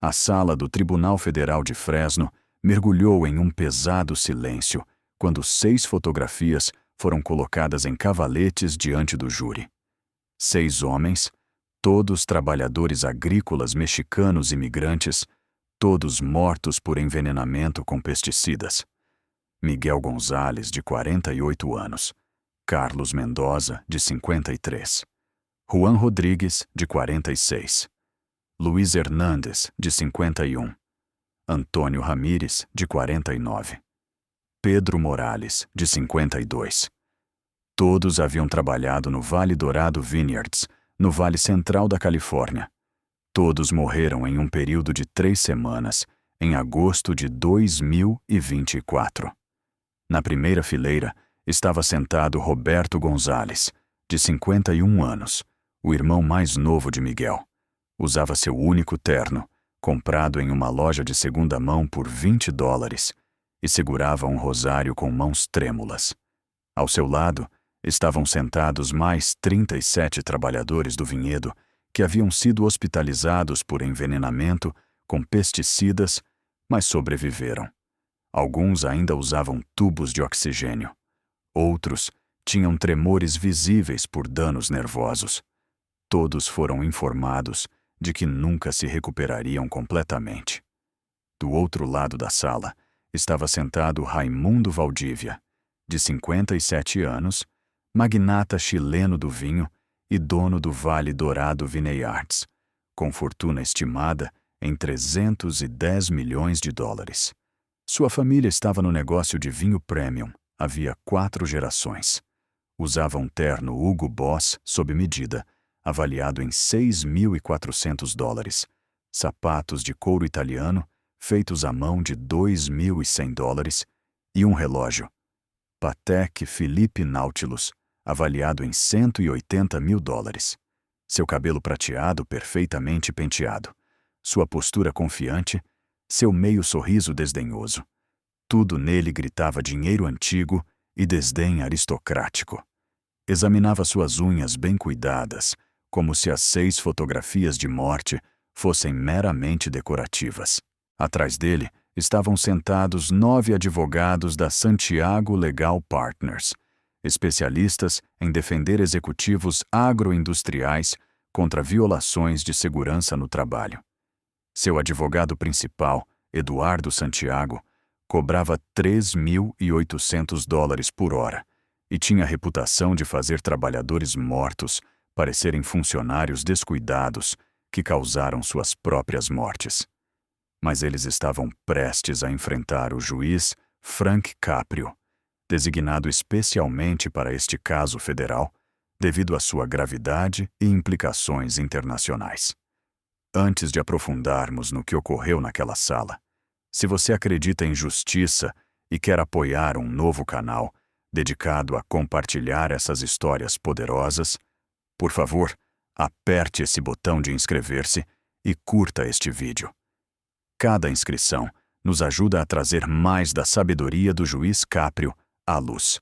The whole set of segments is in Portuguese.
A sala do Tribunal Federal de Fresno mergulhou em um pesado silêncio quando 6 fotografias foram colocadas em cavaletes diante do júri. 6 homens, todos trabalhadores agrícolas mexicanos imigrantes, todos mortos por envenenamento com pesticidas. Miguel Gonzalez, de 48 anos. Carlos Mendoza, de 53. Juan Rodrigues, de 46. Luiz Hernandes, de 51. Antônio Ramírez, de 49. Pedro Morales, de 52. Todos haviam trabalhado no Vale Dorado Vineyards, no Vale Central da Califórnia. Todos morreram em um período de 3 semanas, em agosto de 2024. Na primeira fileira estava sentado Roberto Gonzalez, de 51 anos, o irmão mais novo de Miguel. Usava seu único terno, comprado em uma loja de segunda mão por $20, e segurava um rosário com mãos trêmulas. Ao seu lado estavam sentados mais 37 trabalhadores do vinhedo que haviam sido hospitalizados por envenenamento com pesticidas, mas sobreviveram. Alguns ainda usavam tubos de oxigênio. Outros tinham tremores visíveis por danos nervosos. Todos foram informados de que nunca se recuperariam completamente. Do outro lado da sala estava sentado Raimundo Valdívia, de 57 anos, magnata chileno do vinho e dono do Vale Dorado Vineyards, com fortuna estimada em $310 milhões. Sua família estava no negócio de vinho premium havia 4 gerações. Usava um terno Hugo Boss sob medida, avaliado em $6.400, sapatos de couro italiano feitos à mão de $2.100 e um relógio Patek Philippe Nautilus, avaliado em $180 mil. Seu cabelo prateado perfeitamente penteado, sua postura confiante, seu meio sorriso desdenhoso. Tudo nele gritava dinheiro antigo e desdém aristocrático. Examinava suas unhas bem cuidadas, como se as 6 fotografias de morte fossem meramente decorativas. Atrás dele estavam sentados 9 advogados da Santiago Legal Partners, especialistas em defender executivos agroindustriais contra violações de segurança no trabalho. Seu advogado principal, Eduardo Santiago, cobrava $3.800 por hora e tinha a reputação de fazer trabalhadores mortos parecerem funcionários descuidados que causaram suas próprias mortes. Mas eles estavam prestes a enfrentar o juiz Frank Caprio, designado especialmente para este caso federal, devido à sua gravidade e implicações internacionais. Antes de aprofundarmos no que ocorreu naquela sala, se você acredita em justiça e quer apoiar um novo canal dedicado a compartilhar essas histórias poderosas, por favor, aperte esse botão de inscrever-se e curta este vídeo. Cada inscrição nos ajuda a trazer mais da sabedoria do juiz Caprio à luz.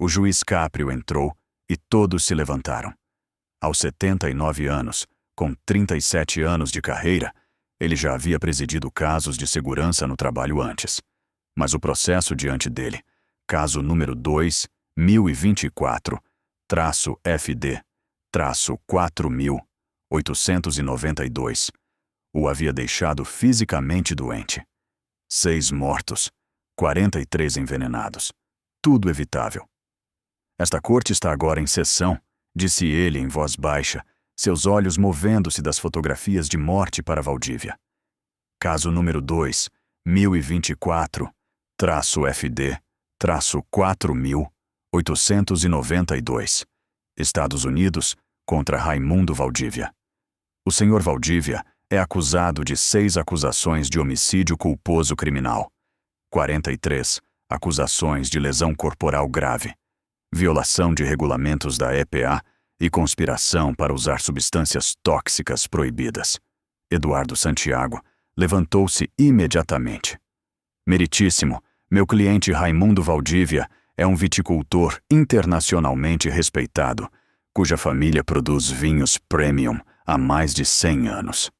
O juiz Caprio entrou e todos se levantaram. Aos 79 anos, com 37 anos de carreira, ele já havia presidido casos de segurança no trabalho antes. Mas o processo diante dele, caso número 2024-FD-4.892, o havia deixado fisicamente doente. 6 mortos, 43 envenenados. Tudo evitável. Esta corte está agora em sessão, disse ele em voz baixa, seus olhos movendo-se das fotografias de morte para Valdívia. Caso número 2024-FD-4.892, Estados Unidos, contra Raimundo Valdívia. O senhor Valdívia é acusado de 6 acusações de homicídio culposo criminal, 43 acusações de lesão corporal grave, violação de regulamentos da EPA e conspiração para usar substâncias tóxicas proibidas. Eduardo Santiago levantou-se imediatamente. Meritíssimo, meu cliente Raimundo Valdívia é um viticultor internacionalmente respeitado, cuja família produz vinhos premium há mais de 100 anos.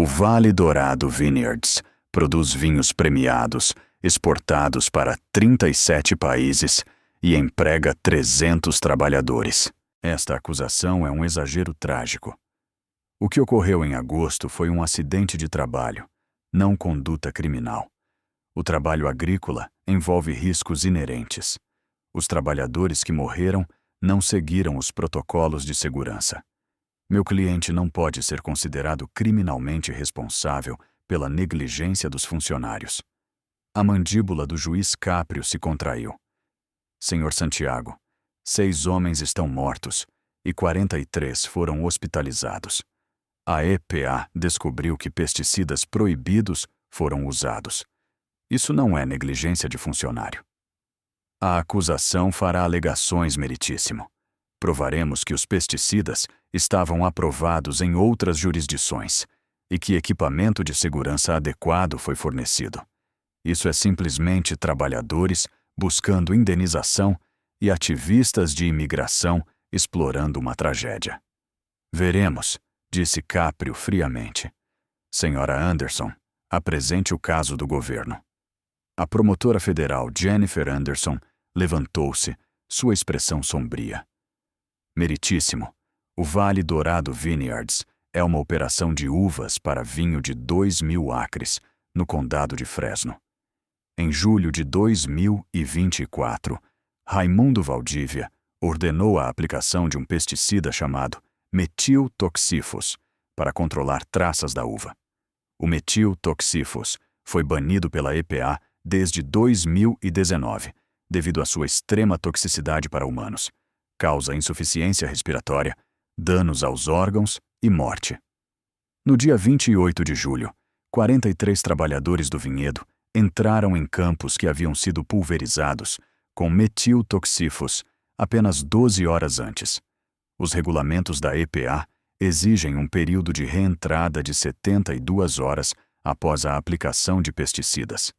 O Vale Dourado Vineyards produz vinhos premiados, exportados para 37 países e emprega 300 trabalhadores. Esta acusação é um exagero trágico. O que ocorreu em agosto foi um acidente de trabalho, não conduta criminal. O trabalho agrícola envolve riscos inerentes. Os trabalhadores que morreram não seguiram os protocolos de segurança. Meu cliente não pode ser considerado criminalmente responsável pela negligência dos funcionários. A mandíbula do juiz Caprio se contraiu. Senhor Santiago, 6 homens estão mortos e 43 foram hospitalizados. A EPA descobriu que pesticidas proibidos foram usados. Isso não é negligência de funcionário. A acusação fará alegações, meritíssimo. Provaremos que os pesticidas estavam aprovados em outras jurisdições e que equipamento de segurança adequado foi fornecido. Isso é simplesmente trabalhadores buscando indenização e ativistas de imigração explorando uma tragédia. Veremos, disse Caprio friamente. Senhora Anderson, apresente o caso do governo. A promotora federal Jennifer Anderson levantou-se, sua expressão sombria. Meritíssimo, o Vale Dourado Vineyards é uma operação de uvas para vinho de 2.000 acres, no condado de Fresno. Em julho de 2024, Raimundo Valdívia ordenou a aplicação de um pesticida chamado metiltoxifos para controlar traças da uva. O metiltoxifos foi banido pela EPA desde 2019, devido à sua extrema toxicidade para humanos. Causa insuficiência respiratória, danos aos órgãos e morte. No dia 28 de julho, 43 trabalhadores do vinhedo entraram em campos que haviam sido pulverizados com metiltoxifos apenas 12 horas antes. Os regulamentos da EPA exigem um período de reentrada de 72 horas após a aplicação de pesticidas.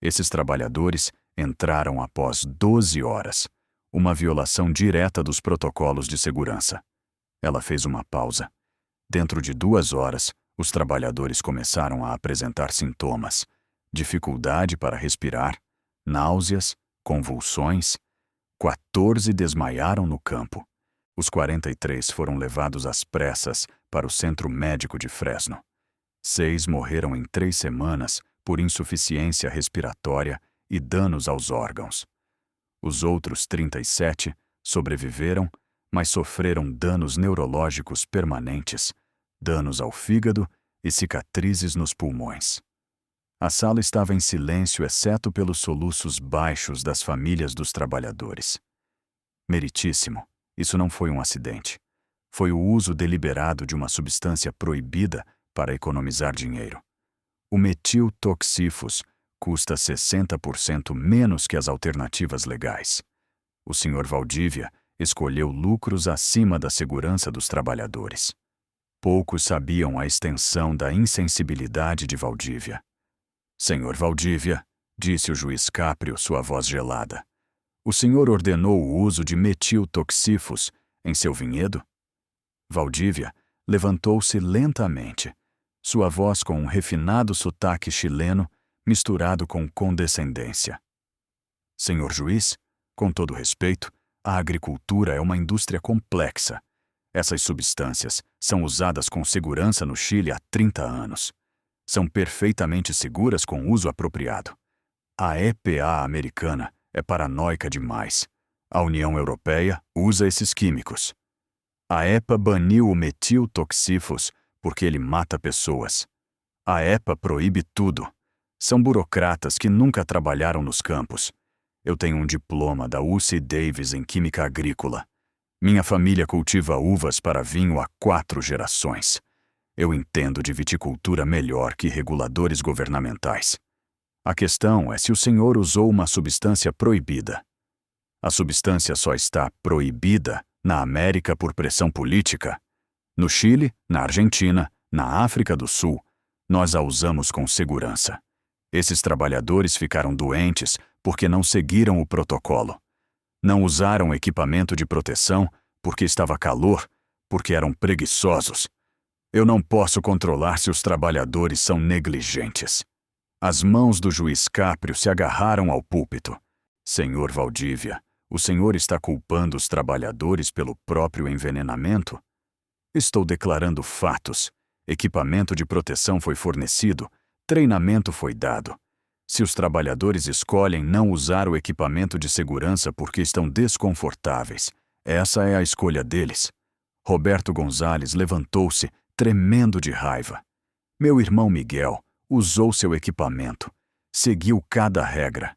Esses trabalhadores entraram após 12 horas, uma violação direta dos protocolos de segurança. Ela fez uma pausa. Dentro de 2 horas, os trabalhadores começaram a apresentar sintomas: dificuldade para respirar, náuseas, convulsões. 14 desmaiaram no campo. Os 43 foram levados às pressas para o Centro Médico de Fresno. 6 morreram em 3 semanas por insuficiência respiratória e danos aos órgãos. Os outros 37 sobreviveram, mas sofreram danos neurológicos permanentes, danos ao fígado e cicatrizes nos pulmões. A sala estava em silêncio exceto pelos soluços baixos das famílias dos trabalhadores. Meritíssimo, isso não foi um acidente. Foi o uso deliberado de uma substância proibida para economizar dinheiro. O metiltoxifos custa 60% menos que as alternativas legais. O Sr. Valdívia escolheu lucros acima da segurança dos trabalhadores. Poucos sabiam a extensão da insensibilidade de Valdívia. Senhor Valdívia, disse o juiz Caprio, sua voz gelada, o senhor ordenou o uso de metiltoxifos em seu vinhedo? Valdívia levantou-se lentamente, sua voz com um refinado sotaque chileno misturado com condescendência. Senhor juiz, com todo respeito, a agricultura é uma indústria complexa. Essas substâncias são usadas com segurança no Chile há 30 anos. São perfeitamente seguras com uso apropriado. A EPA americana é paranoica demais. A União Europeia usa esses químicos. A EPA baniu o metiltoxifos porque ele mata pessoas. A EPA proíbe tudo. São burocratas que nunca trabalharam nos campos. Eu tenho um diploma da UC Davis em Química Agrícola. Minha família cultiva uvas para vinho há 4 gerações. Eu entendo de viticultura melhor que reguladores governamentais. A questão é se o senhor usou uma substância proibida. A substância só está proibida na América por pressão política. No Chile, na Argentina, na África do Sul, nós a usamos com segurança. Esses trabalhadores ficaram doentes porque não seguiram o protocolo. Não usaram equipamento de proteção porque estava calor, porque eram preguiçosos. Eu não posso controlar se os trabalhadores são negligentes. As mãos do juiz Caprio se agarraram ao púlpito. Senhor Valdívia, o senhor está culpando os trabalhadores pelo próprio envenenamento? Estou declarando fatos. Equipamento de proteção foi fornecido, treinamento foi dado. Se os trabalhadores escolhem não usar o equipamento de segurança porque estão desconfortáveis, essa é a escolha deles. Roberto Gonzalez levantou-se, tremendo de raiva. Meu irmão Miguel usou seu equipamento, seguiu cada regra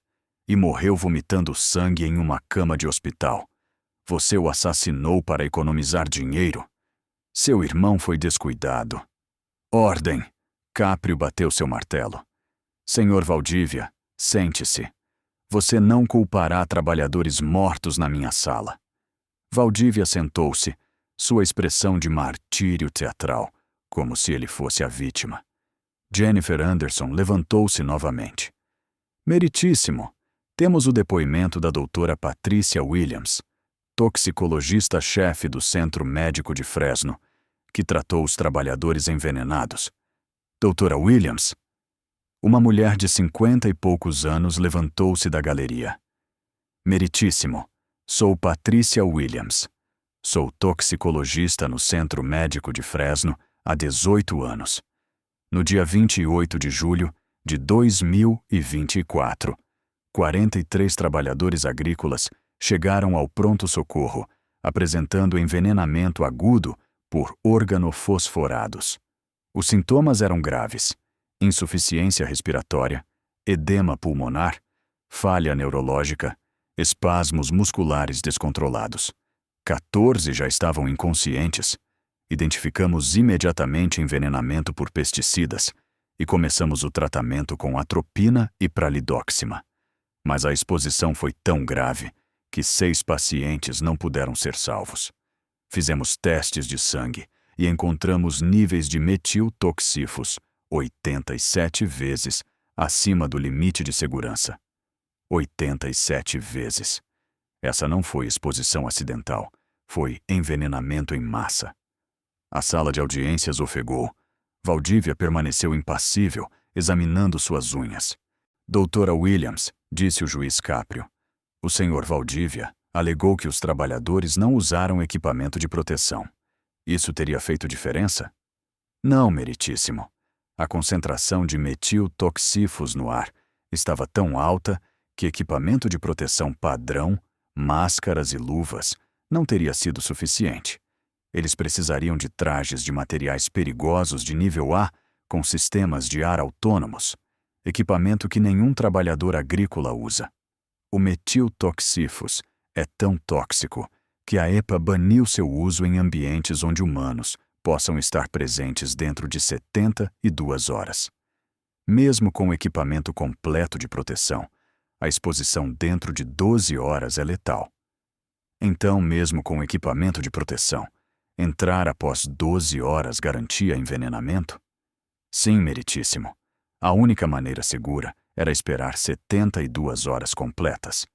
e morreu vomitando sangue em uma cama de hospital. Você o assassinou para economizar dinheiro. Seu irmão foi descuidado. Ordem! Caprio bateu seu martelo. Senhor Valdívia, sente-se. Você não culpará trabalhadores mortos na minha sala. Valdívia sentou-se, sua expressão de martírio teatral, como se ele fosse a vítima. Jennifer Anderson levantou-se novamente. Meritíssimo, temos o depoimento da doutora Patrícia Williams, toxicologista-chefe do Centro Médico de Fresno, que tratou os trabalhadores envenenados. Doutora Williams? Uma mulher de 50 e poucos anos levantou-se da galeria. Meritíssimo, sou Patrícia Williams. Sou toxicologista no Centro Médico de Fresno há 18 anos. No dia 28 de julho de 2024, 43 trabalhadores agrícolas chegaram ao pronto-socorro, apresentando envenenamento agudo por organofosforados. Os sintomas eram graves: insuficiência respiratória, edema pulmonar, falha neurológica, espasmos musculares descontrolados. 14 já estavam inconscientes. Identificamos imediatamente envenenamento por pesticidas e começamos o tratamento com atropina e pralidoxima. Mas a exposição foi tão grave que 6 pacientes não puderam ser salvos. Fizemos testes de sangue e encontramos níveis de metiltoxifos 87 vezes acima do limite de segurança. 87 vezes. Essa não foi exposição acidental, foi envenenamento em massa. A sala de audiências ofegou. Valdívia permaneceu impassível, examinando suas unhas. Doutora Williams, disse o juiz Caprio. O senhor Valdívia alegou que os trabalhadores não usaram equipamento de proteção. Isso teria feito diferença? Não, meritíssimo. A concentração de metiltoxifos no ar estava tão alta que equipamento de proteção padrão, máscaras e luvas, não teria sido suficiente. Eles precisariam de trajes de materiais perigosos de nível A com sistemas de ar autônomos, equipamento que nenhum trabalhador agrícola usa. O metiltoxifos é tão tóxico que a EPA baniu seu uso em ambientes onde humanos possam estar presentes dentro de 72 horas. Mesmo com o equipamento completo de proteção, a exposição dentro de 12 horas é letal. Então, mesmo com o equipamento de proteção, entrar após 12 horas garantia envenenamento? Sim, meritíssimo. A única maneira segura era esperar 72 horas completas.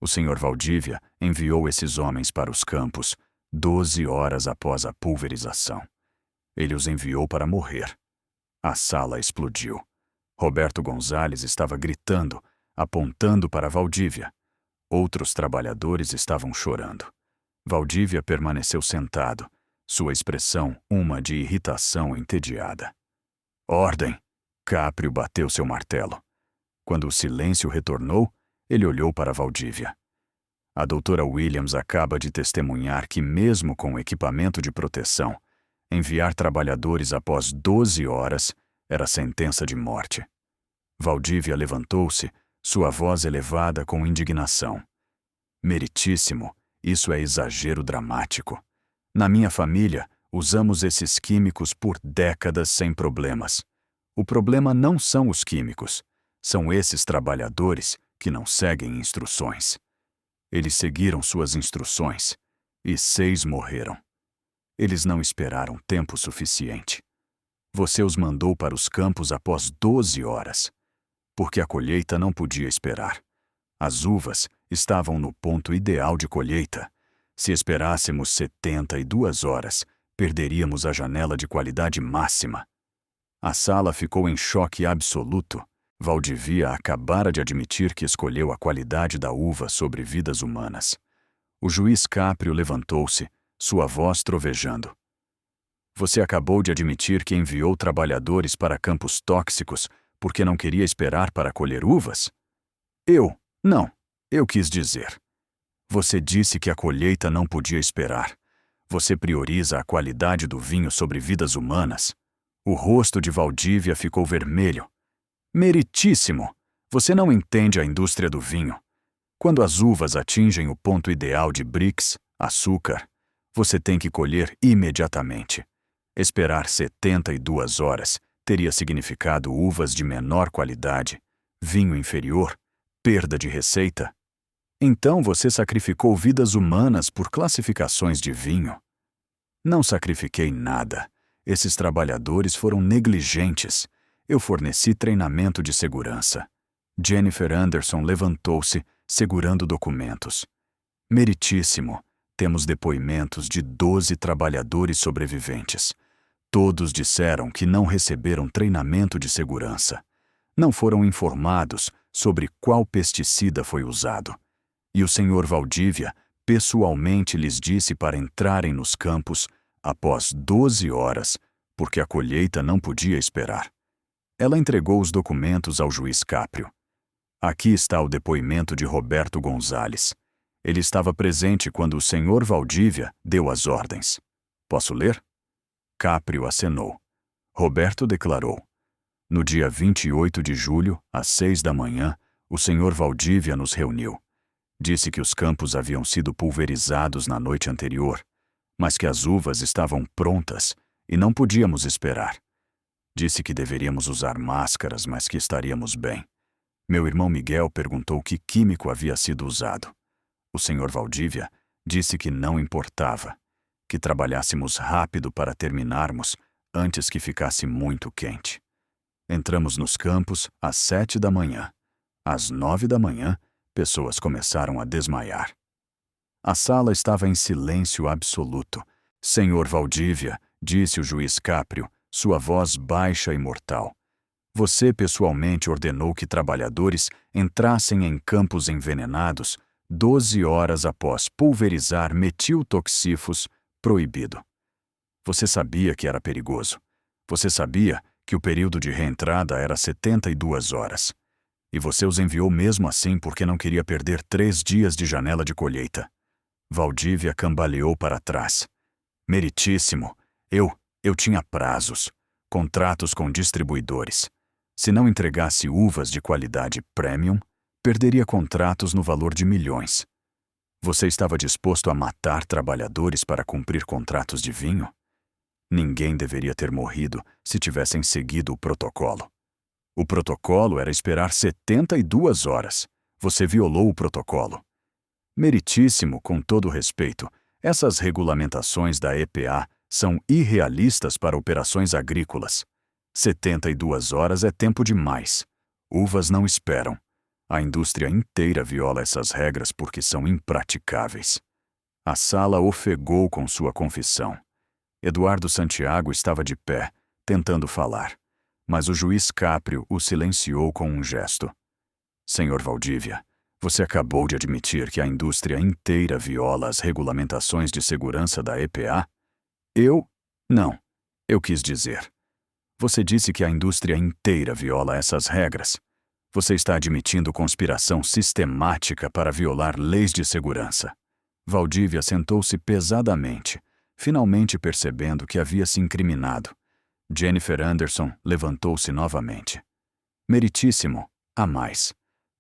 O senhor Valdívia enviou esses homens para os campos 12 horas após a pulverização. Ele os enviou para morrer. A sala explodiu. Roberto Gonzalez estava gritando, apontando para Valdívia. Outros trabalhadores estavam chorando. Valdívia permaneceu sentado, sua expressão uma de irritação entediada. Ordem! Caprio bateu seu martelo. Quando o silêncio retornou, ele olhou para Valdívia. A doutora Williams acaba de testemunhar que, mesmo com equipamento de proteção, enviar trabalhadores após 12 horas era sentença de morte. Valdívia levantou-se, sua voz elevada com indignação. Meritíssimo, isso é exagero dramático. Na minha família, usamos esses químicos por décadas sem problemas. O problema não são os químicos, são esses trabalhadores que não seguem instruções. Eles seguiram suas instruções e 6 morreram. Eles não esperaram tempo suficiente. Você os mandou para os campos após 12 horas, porque a colheita não podia esperar. As uvas estavam no ponto ideal de colheita. Se esperássemos 72 horas, perderíamos a janela de qualidade máxima. A sala ficou em choque absoluto. Valdivia acabara de admitir que escolheu a qualidade da uva sobre vidas humanas. O juiz Caprio levantou-se, sua voz trovejando. Você acabou de admitir que enviou trabalhadores para campos tóxicos porque não queria esperar para colher uvas? Não, eu quis dizer. Você disse que a colheita não podia esperar. Você prioriza a qualidade do vinho sobre vidas humanas. O rosto de Valdívia ficou vermelho. Meritíssimo! Você não entende a indústria do vinho. Quando as uvas atingem o ponto ideal de Brix, açúcar, você tem que colher imediatamente. Esperar 72 horas teria significado uvas de menor qualidade, vinho inferior, perda de receita. Então você sacrificou vidas humanas por classificações de vinho. Não sacrifiquei nada. Esses trabalhadores foram negligentes. Eu forneci treinamento de segurança. Jennifer Anderson levantou-se, segurando documentos. Meritíssimo, temos depoimentos de 12 trabalhadores sobreviventes. Todos disseram que não receberam treinamento de segurança. Não foram informados sobre qual pesticida foi usado. E o Sr. Valdívia pessoalmente lhes disse para entrarem nos campos após 12 horas, porque a colheita não podia esperar. Ela entregou os documentos ao juiz Caprio. Aqui está o depoimento de Roberto Gonzalez. Ele estava presente quando o Sr. Valdívia deu as ordens. Posso ler? Caprio acenou. Roberto declarou. No dia 28 de julho, às 6 da manhã, o Sr. Valdívia nos reuniu. Disse que os campos haviam sido pulverizados na noite anterior, mas que as uvas estavam prontas e não podíamos esperar. Disse que deveríamos usar máscaras, mas que estaríamos bem. Meu irmão Miguel perguntou que químico havia sido usado. O Sr. Valdívia disse que não importava, que trabalhássemos rápido para terminarmos antes que ficasse muito quente. Entramos nos campos às 7 da manhã. Às 9 da manhã, pessoas começaram a desmaiar. A sala estava em silêncio absoluto. Senhor Valdívia, disse o juiz Caprio, sua voz baixa e mortal. Você pessoalmente ordenou que trabalhadores entrassem em campos envenenados 12 horas após pulverizar metiltoxifos proibido. Você sabia que era perigoso. Você sabia que o período de reentrada era 72 horas. E você os enviou mesmo assim porque não queria perder 3 dias de janela de colheita. Valdívia cambaleou para trás. Meritíssimo, eu tinha prazos, contratos com distribuidores. Se não entregasse uvas de qualidade premium, perderia contratos no valor de milhões. Você estava disposto a matar trabalhadores para cumprir contratos de vinho? Ninguém deveria ter morrido se tivessem seguido o protocolo. O protocolo era esperar 72 horas. Você violou o protocolo. Meritíssimo, com todo respeito, essas regulamentações da EPA são irrealistas para operações agrícolas. 72 horas é tempo demais. Uvas não esperam. A indústria inteira viola essas regras porque são impraticáveis. A sala ofegou com sua confissão. Eduardo Santiago estava de pé, tentando falar, mas o juiz Caprio o silenciou com um gesto. Senhor Valdívia, você acabou de admitir que a indústria inteira viola as regulamentações de segurança da EPA? Não, eu quis dizer. Você disse que a indústria inteira viola essas regras. Você está admitindo conspiração sistemática para violar leis de segurança. Valdívia sentou-se pesadamente, finalmente percebendo que havia se incriminado. Jennifer Anderson levantou-se novamente. Meritíssimo, há mais.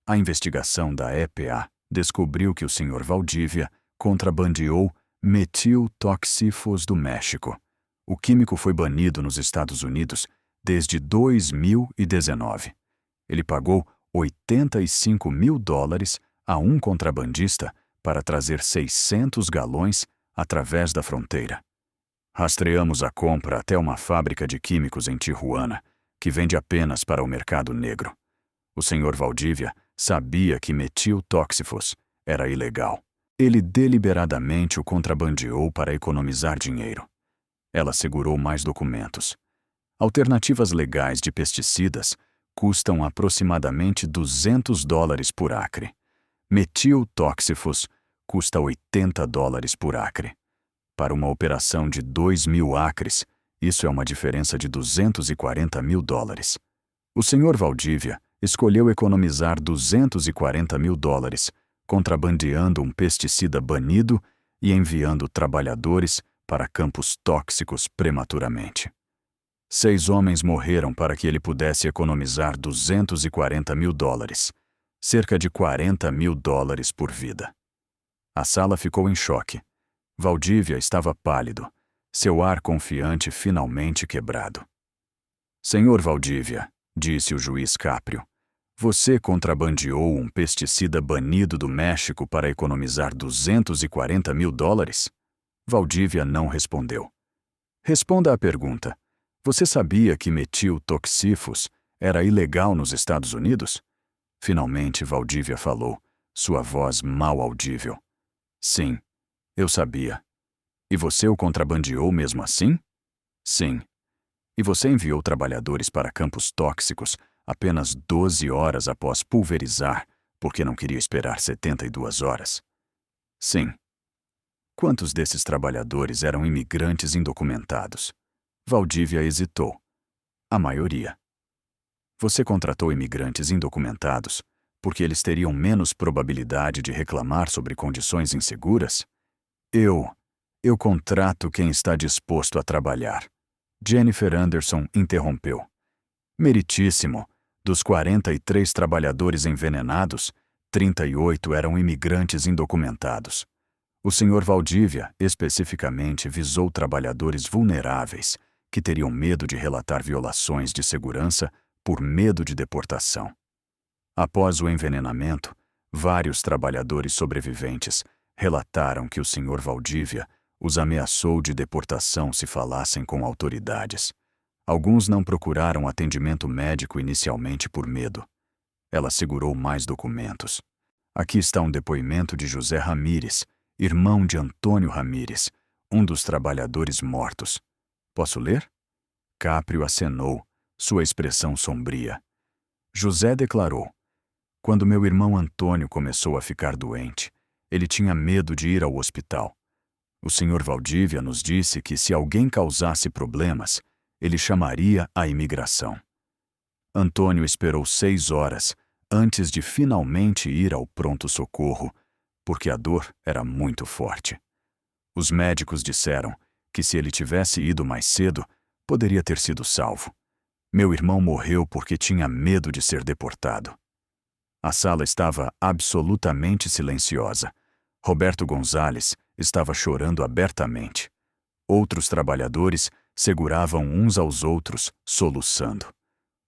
A investigação da EPA descobriu que o Sr. Valdívia contrabandeou metiltoxifos do México. O químico foi banido nos Estados Unidos desde 2019. Ele pagou $85 mil a um contrabandista para trazer 600 galões através da fronteira. Rastreamos a compra até uma fábrica de químicos em Tijuana, que vende apenas para o mercado negro. O Sr. Valdívia sabia que metiltóxifos era ilegal. Ele deliberadamente o contrabandeou para economizar dinheiro. Ela segurou mais documentos. Alternativas legais de pesticidas custam aproximadamente $200 por acre. Metiltóxifos custa $80 por acre. Para uma operação de 2.000 acres, isso é uma diferença de $240 mil. O Sr. Valdívia escolheu economizar $240 mil contrabandeando um pesticida banido e enviando trabalhadores para campos tóxicos prematuramente. 6 homens morreram para que ele pudesse economizar $240 mil, cerca de $40 mil por vida. A sala ficou em choque. Valdívia estava pálido, seu ar confiante finalmente quebrado. Senhor Valdívia, disse o juiz Caprio, você contrabandeou um pesticida banido do México para economizar $240 mil? Valdívia não respondeu. Responda à pergunta. Você sabia que metiltóxifos era ilegal nos Estados Unidos? Finalmente Valdívia falou, sua voz mal audível. Sim, eu sabia. E você o contrabandeou mesmo assim? Sim. E você enviou trabalhadores para campos tóxicos apenas 12 horas após pulverizar, porque não queria esperar 72 horas? Sim. Quantos desses trabalhadores eram imigrantes indocumentados? Valdívia hesitou. A maioria. Você contratou imigrantes indocumentados porque eles teriam menos probabilidade de reclamar sobre condições inseguras? Eu contrato quem está disposto a trabalhar. Jennifer Anderson interrompeu. Meritíssimo. Dos 43 trabalhadores envenenados, 38 eram imigrantes indocumentados. O Sr. Valdívia, especificamente, visou trabalhadores vulneráveis que teriam medo de relatar violações de segurança por medo de deportação. Após o envenenamento, vários trabalhadores sobreviventes relataram que o Sr. Valdívia os ameaçou de deportação se falassem com autoridades. Alguns não procuraram atendimento médico inicialmente por medo. Ela segurou mais documentos. Aqui está um depoimento de José Ramírez, irmão de Antônio Ramírez, um dos trabalhadores mortos. Posso ler? Caprio acenou, sua expressão sombria. José declarou: quando meu irmão Antônio começou a ficar doente, ele tinha medo de ir ao hospital. O Sr. Valdívia nos disse que se alguém causasse problemas, ele chamaria a imigração. Antônio esperou 6 horas antes de finalmente ir ao pronto-socorro, porque a dor era muito forte. Os médicos disseram que se ele tivesse ido mais cedo, poderia ter sido salvo. Meu irmão morreu porque tinha medo de ser deportado. A sala estava absolutamente silenciosa. Roberto Gonzalez estava chorando abertamente. Outros trabalhadores seguravam uns aos outros, soluçando.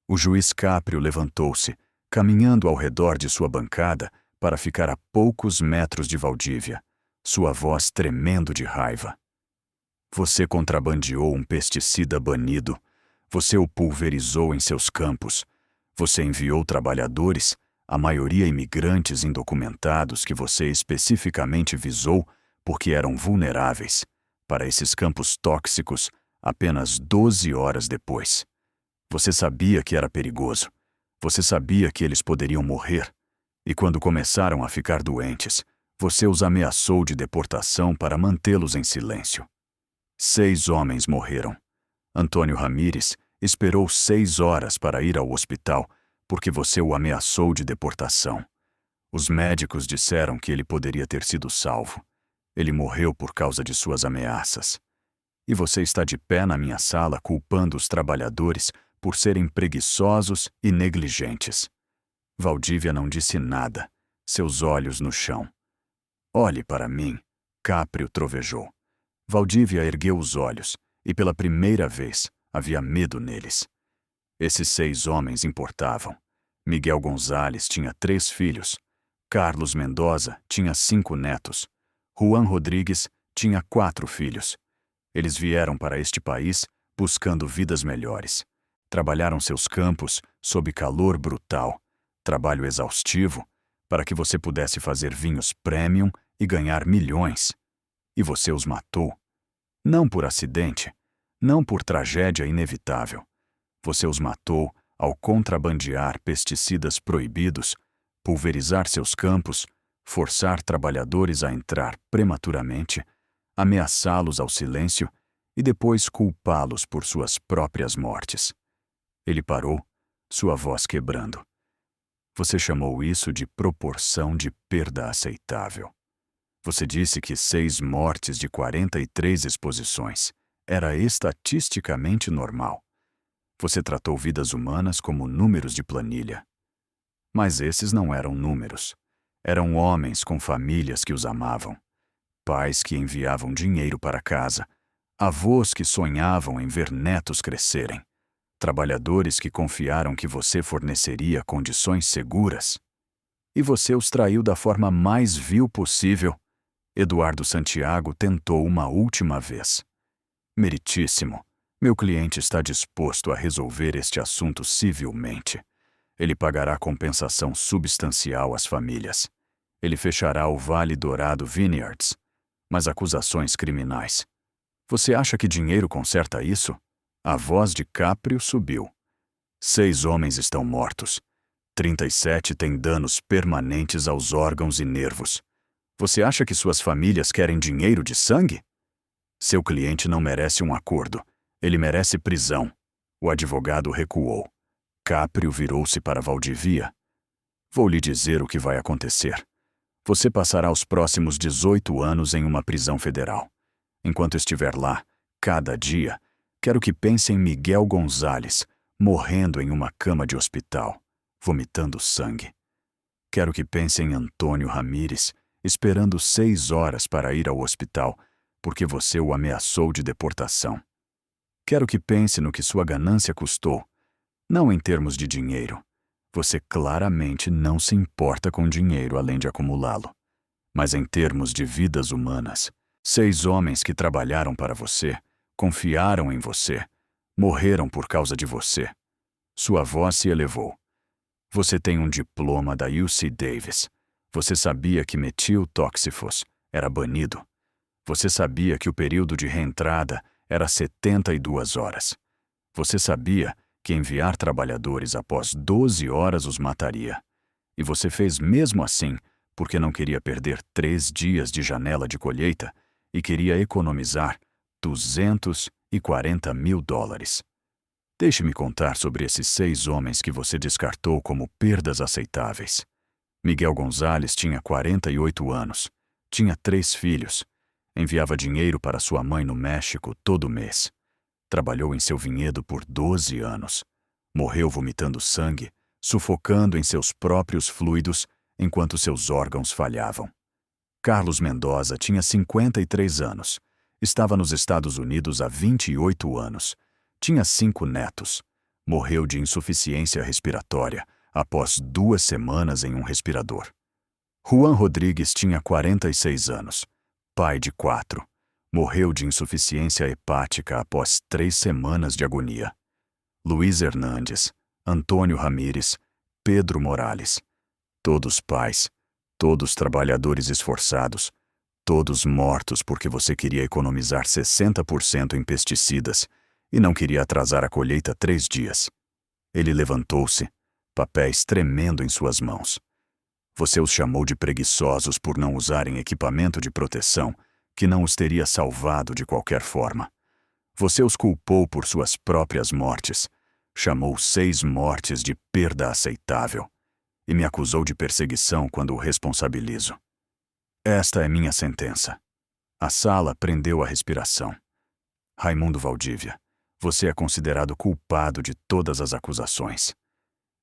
O juiz Caprio levantou-se, caminhando ao redor de sua bancada para ficar a poucos metros de Valdívia, sua voz tremendo de raiva. Você contrabandeou um pesticida banido. Você o pulverizou em seus campos. Você enviou trabalhadores, a maioria imigrantes indocumentados que você especificamente visou porque eram vulneráveis, para esses campos tóxicos apenas 12 horas depois. Você sabia que era perigoso. Você sabia que eles poderiam morrer. E quando começaram a ficar doentes, você os ameaçou de deportação para mantê-los em silêncio. 6 homens morreram. Antônio Ramírez esperou 6 horas para ir ao hospital porque você o ameaçou de deportação. Os médicos disseram que ele poderia ter sido salvo. Ele morreu por causa de suas ameaças. E você está de pé na minha sala culpando os trabalhadores por serem preguiçosos e negligentes. Valdívia não disse nada, seus olhos no chão. Olhe para mim, Caprio trovejou. Valdívia ergueu os olhos, e pela primeira vez havia medo neles. Esses 6 homens importavam. Miguel Gonzalez tinha 3 filhos. Carlos Mendoza tinha 5 netos. Juan Rodrigues tinha 4 filhos. Eles vieram para este país buscando vidas melhores. Trabalharam seus campos sob calor brutal, trabalho exaustivo, para que você pudesse fazer vinhos premium e ganhar milhões. E você os matou. Não por acidente, não por tragédia inevitável. Você os matou ao contrabandear pesticidas proibidos, pulverizar seus campos, forçar trabalhadores a entrar prematuramente, ameaçá-los ao silêncio e depois culpá-los por suas próprias mortes. Ele parou, sua voz quebrando. Você chamou isso de proporção de perda aceitável. Você disse que 6 mortes de 43 exposições era estatisticamente normal. Você tratou vidas humanas como números de planilha. Mas esses não eram números. Eram homens com famílias que os amavam, pais que enviavam dinheiro para casa, avós que sonhavam em ver netos crescerem, trabalhadores que confiaram que você forneceria condições seguras. E você os traiu da forma mais vil possível. Eduardo Santiago tentou uma última vez. Meritíssimo, meu cliente está disposto a resolver este assunto civilmente. Ele pagará compensação substancial às famílias. Ele fechará o Vale Dourado Vineyards. Mas acusações criminais. Você acha que dinheiro conserta isso? A voz de Caprio subiu. 6 homens estão mortos. 37 têm danos permanentes aos órgãos e nervos. Você acha que suas famílias querem dinheiro de sangue? Seu cliente não merece um acordo. Ele merece prisão. O advogado recuou. Caprio virou-se para Valdivia. Vou lhe dizer o que vai acontecer. Você passará os próximos 18 anos em uma prisão federal. Enquanto estiver lá, cada dia, quero que pense em Miguel Gonzalez, morrendo em uma cama de hospital, vomitando sangue. Quero que pense em Antônio Ramírez, esperando 6 horas para ir ao hospital, porque você o ameaçou de deportação. Quero que pense no que sua ganância custou, não em termos de dinheiro. Você claramente não se importa com dinheiro além de acumulá-lo. Mas em termos de vidas humanas, 6 homens que trabalharam para você, confiaram em você, morreram por causa de você. Sua voz se elevou. Você tem um diploma da UC Davis. Você sabia que metiltóxifos era banido. Você sabia que o período de reentrada era 72 horas. Você sabia que enviar trabalhadores após 12 horas os mataria. E você fez mesmo assim porque não queria perder 3 dias de janela de colheita e queria economizar $240 mil. Deixe-me contar sobre esses 6 homens que você descartou como perdas aceitáveis. Miguel Gonzalez tinha 48 anos, tinha 3 filhos, enviava dinheiro para sua mãe no México todo mês. Trabalhou em seu vinhedo por 12 anos. Morreu vomitando sangue, sufocando em seus próprios fluidos enquanto seus órgãos falhavam. Carlos Mendoza tinha 53 anos. Estava nos Estados Unidos há 28 anos. Tinha 5 netos. Morreu de insuficiência respiratória após 2 semanas em um respirador. Juan Rodrigues tinha 46 anos. Pai de 4. Morreu de insuficiência hepática após 3 semanas de agonia. Luiz Hernandes, Antônio Ramírez, Pedro Morales. Todos pais, todos trabalhadores esforçados, todos mortos porque você queria economizar 60% em pesticidas e não queria atrasar a colheita 3 dias. Ele levantou-se, papéis tremendo em suas mãos. Você os chamou de preguiçosos por não usarem equipamento de proteção que não os teria salvado de qualquer forma. Você os culpou por suas próprias mortes, chamou 6 mortes de perda aceitável e me acusou de perseguição quando o responsabilizo. Esta é minha sentença. A sala prendeu a respiração. Raimundo Valdívia, você é considerado culpado de todas as acusações.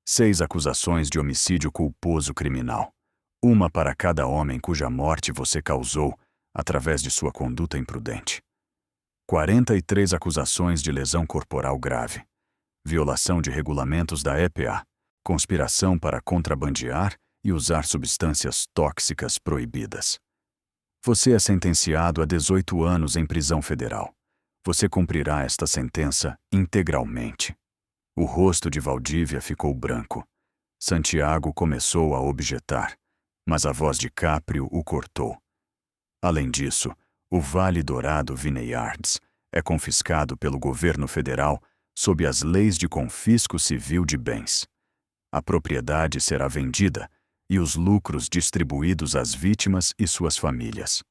6 acusações de homicídio culposo criminal, uma para cada homem cuja morte você causou através de sua conduta imprudente. 43 acusações de lesão corporal grave, violação de regulamentos da EPA, conspiração para contrabandear e usar substâncias tóxicas proibidas. Você é sentenciado a 18 anos em prisão federal. Você cumprirá esta sentença integralmente. O rosto de Valdívia ficou branco. Santiago começou a objetar, mas a voz de Caprio o cortou. Além disso, o Vale Dourado Vineyards é confiscado pelo governo federal sob as leis de confisco civil de bens. A propriedade será vendida e os lucros distribuídos às vítimas e suas famílias.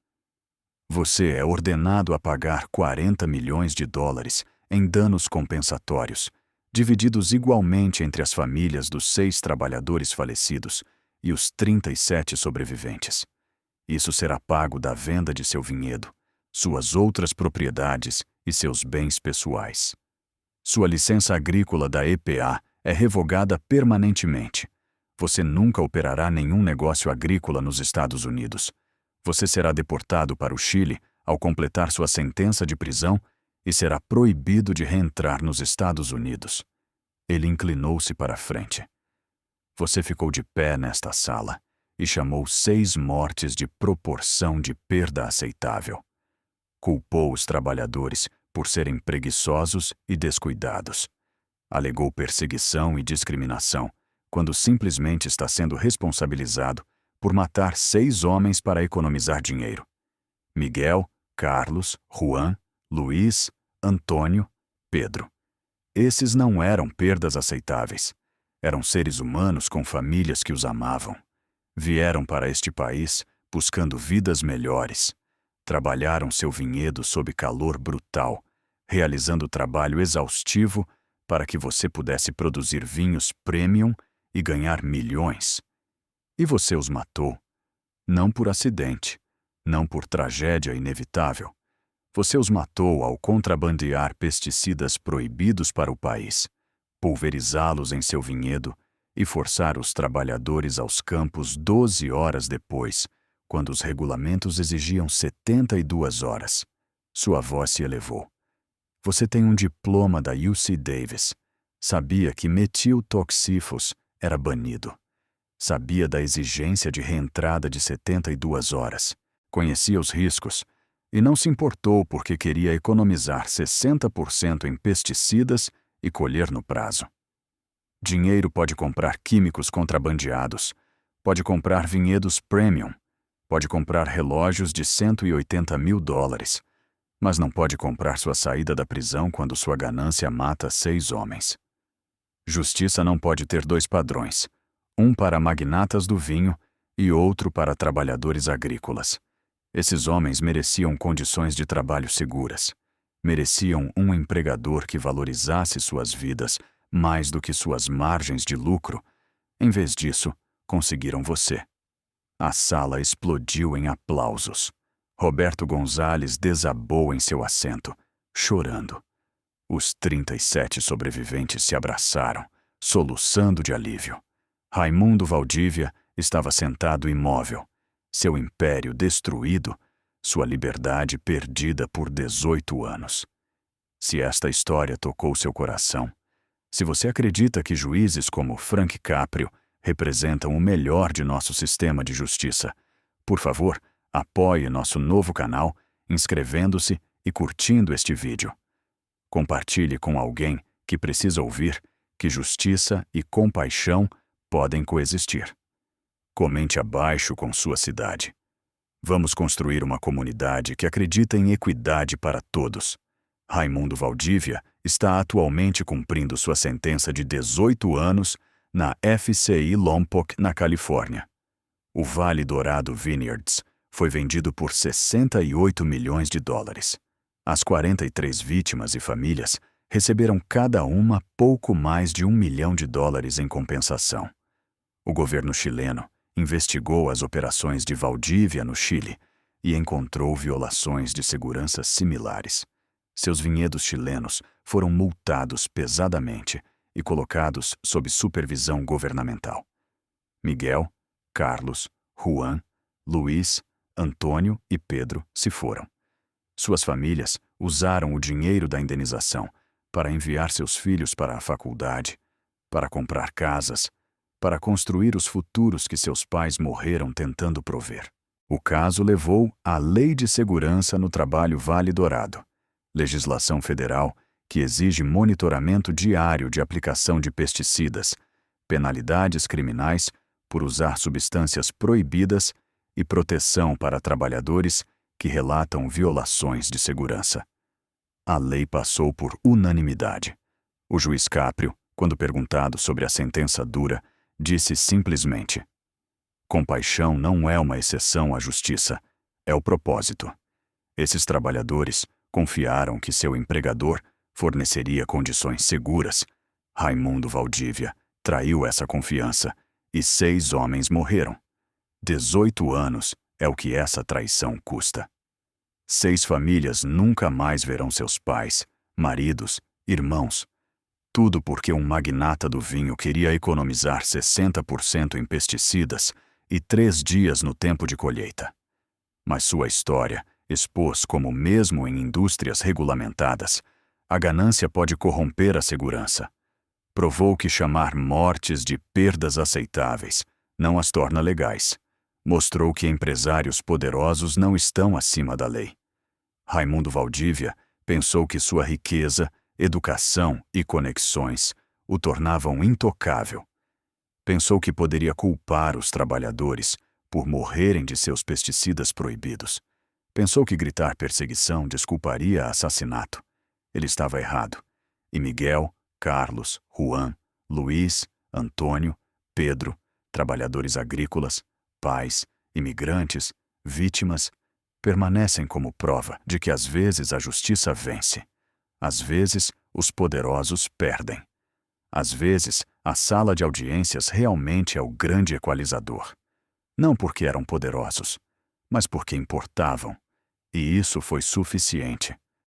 Você é ordenado a pagar 40 milhões de dólares em danos compensatórios, divididos igualmente entre as famílias dos 6 trabalhadores falecidos e os 37 sobreviventes. Isso será pago da venda de seu vinhedo, suas outras propriedades e seus bens pessoais. Sua licença agrícola da EPA é revogada permanentemente. Você nunca operará nenhum negócio agrícola nos Estados Unidos. Você será deportado para o Chile ao completar sua sentença de prisão e será proibido de reentrar nos Estados Unidos. Ele inclinou-se para a frente. Você ficou de pé nesta sala e chamou 6 mortes de proporção de perda aceitável. Culpou os trabalhadores por serem preguiçosos e descuidados. Alegou perseguição e discriminação, quando simplesmente está sendo responsabilizado por matar 6 homens para economizar dinheiro. Miguel, Carlos, Juan, Luiz, Antônio, Pedro. Esses não eram perdas aceitáveis. Eram seres humanos com famílias que os amavam. Vieram para este país buscando vidas melhores. Trabalharam seu vinhedo sob calor brutal, realizando trabalho exaustivo para que você pudesse produzir vinhos premium e ganhar milhões. E você os matou, não por acidente, não por tragédia inevitável. Você os matou ao contrabandear pesticidas proibidos para o país, pulverizá-los em seu vinhedo e forçar os trabalhadores aos campos 12 horas depois, quando os regulamentos exigiam 72 horas. Sua voz se elevou. Você tem um diploma da UC Davis. Sabia que metiltoxifos era banido. Sabia da exigência de reentrada de 72 horas. Conhecia os riscos e não se importou porque queria economizar 60% em pesticidas e colher no prazo. Dinheiro pode comprar químicos contrabandeados, pode comprar vinhedos premium, pode comprar relógios de 180 mil dólares, mas não pode comprar sua saída da prisão quando sua ganância mata 6 homens. Justiça não pode ter 2 padrões, um para magnatas do vinho e outro para trabalhadores agrícolas. Esses homens mereciam condições de trabalho seguras. Mereciam um empregador que valorizasse suas vidas mais do que suas margens de lucro. Em vez disso, conseguiram você. A sala explodiu em aplausos. Roberto Gonzalez desabou em seu assento, chorando. Os 37 sobreviventes se abraçaram, soluçando de alívio. Raimundo Valdívia estava sentado imóvel, seu império destruído, sua liberdade perdida por 18 anos. Se esta história tocou seu coração, se você acredita que juízes como Frank Caprio representam o melhor de nosso sistema de justiça, por favor, apoie nosso novo canal, inscrevendo-se e curtindo este vídeo. Compartilhe com alguém que precisa ouvir que justiça e compaixão podem coexistir. Comente abaixo com sua cidade. Vamos construir uma comunidade que acredita em equidade para todos. Raimundo Valdívia está atualmente cumprindo sua sentença de 18 anos na FCI Lompoc, na Califórnia. O Vale Dourado Vineyards foi vendido por 68 milhões de dólares. As 43 vítimas e famílias receberam cada uma pouco mais de $1 milhão em compensação. O governo chileno investigou as operações de Valdívia no Chile e encontrou violações de segurança similares. Seus vinhedos chilenos foram multados pesadamente e colocados sob supervisão governamental. Miguel, Carlos, Juan, Luiz, Antônio e Pedro se foram. Suas famílias usaram o dinheiro da indenização para enviar seus filhos para a faculdade, para comprar casas, para construir os futuros que seus pais morreram tentando prover. O caso levou à Lei de Segurança no Trabalho Vale Dourado, legislação federal que exige monitoramento diário de aplicação de pesticidas, penalidades criminais por usar substâncias proibidas e proteção para trabalhadores que relatam violações de segurança. A lei passou por unanimidade. O juiz Caprio, quando perguntado sobre a sentença dura, disse simplesmente: compaixão não é uma exceção à justiça, é o propósito. Esses trabalhadores confiaram que seu empregador forneceria condições seguras. Raimundo Valdívia traiu essa confiança e 6 homens morreram. 18 anos é o que essa traição custa. 6 famílias nunca mais verão seus pais, maridos, irmãos. Tudo porque um magnata do vinho queria economizar 60% em pesticidas e 3 dias no tempo de colheita. Mas sua história expôs como, mesmo em indústrias regulamentadas, a ganância pode corromper a segurança. Provou que chamar mortes de perdas aceitáveis não as torna legais. Mostrou que empresários poderosos não estão acima da lei. Raimundo Valdívia pensou que sua riqueza, educação e conexões o tornavam intocável. Pensou que poderia culpar os trabalhadores por morrerem de seus pesticidas proibidos. Pensou que gritar perseguição desculparia assassinato. Ele estava errado. E Miguel, Carlos, Juan, Luiz, Antônio, Pedro, trabalhadores agrícolas, pais, imigrantes, vítimas, permanecem como prova de que às vezes a justiça vence. Às vezes, os poderosos perdem. Às vezes, a sala de audiências realmente é o grande equalizador. Não porque eram poderosos, mas porque importavam. E isso foi suficiente.